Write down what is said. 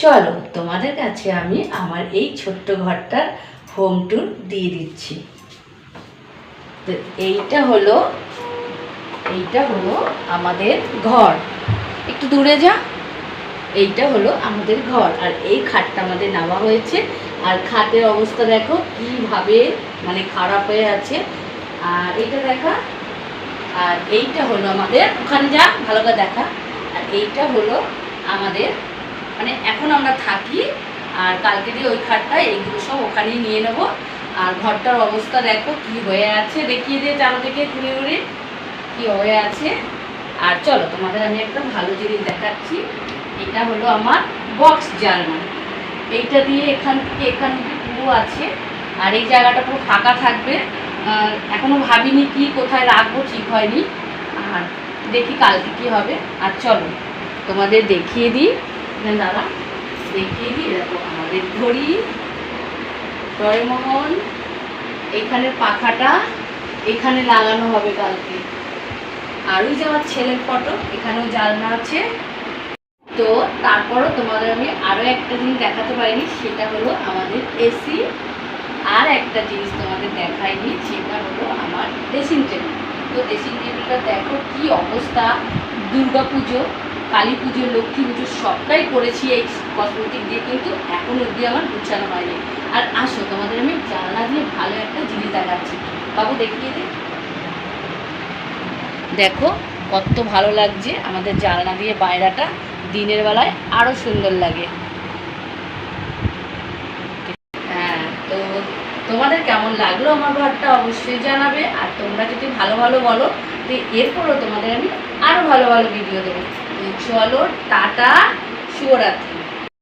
চলো তোমাদের কাছে আমি আমার এই ছোট্ট ঘরটার হোম ট্যুর দিয়ে দিচ্ছি। তো এইটা হলো আমাদের ঘর। একটু দূরে যা। এইটা হলো আমাদের ঘর, আর এই খাটটা আমাদের নেওয়া হয়েছে। আর খাটের অবস্থা দেখো কীভাবে মানে খারাপ হয়ে আছে। আর এইটা দেখা, আর এইটা হলো আমাদের, ওখানে যা ভালো করে দেখা। আর এইটা হলো আমাদের মানে এখন আমরা থাকি, আর কালকে দিয়ে ওই খাটটা এইগুলো সব ওখানেই নিয়ে নেবো। আর ঘরটার অবস্থা দেখো কি হয়ে আছে, দেখিয়ে দিয়ে চারদিকে ঘুরে ঘুরে কি হয়ে আছে। আর চলো তোমাদের আমি একটা ভালো জিনিস দেখাচ্ছি। এটা হলো আমার বক্স জানলা। এইটা দিয়ে এখান থেকে এখান থেকে পুরো আছে, আর এই জায়গাটা পুরো ফাঁকা থাকবে। এখনও ভাবিনি কি কোথায় রাখবো, ঠিক হয়নি। আর দেখি কালকে কী হবে। আর চলো তোমাদের দেখিয়ে দিই, দাদা দেখিয়ে দিই। এরকম আমাদের ঘড়ি, জয়মোহন, এখানে পাখাটা এখানে লাগানো হবে কালকে। আর ওই যে আমার ছেলের ফটো, এখানেও জানলা আছে। তো তারপরও তোমাদের আমি আরও একটা জিনিস দেখাতে পারিনি, সেটা হলো আমাদের এসি। আর একটা জিনিস তোমাদের দেখাইনি, সেটা হলো আমার ড্রেসিং টেবিল। তো ড্রেসিং টেবিলটা দেখো কি অবস্থা। দুর্গা পুজো, কালী পুজো, লক্ষ্মী পুজো সবটাই করেছি এই কসমেটিক দিয়ে, কিন্তু এখন অবধি আমার গুছানো হয়নি। আর আসো তোমাদের আমি জানলা দিয়ে ভালো একটা জিনিস দেখাচ্ছি। বাবু দেখিয়ে দে। দেখো কত ভালো লাগছে আমাদের জানলা দিয়ে বাইরেটা, দিনের বেলায় আরও সুন্দর লাগে। হ্যাঁ, তো তোমাদের কেমন লাগলো আমার ঘরটা অবশ্যই জানাবে। আর তোমরা যদি ভালো ভালো বলো, তো এরপরও তোমাদের আমি আরও ভালো ভালো ভিডিও দেবো। চলো টাটা, শুভরাত্রি।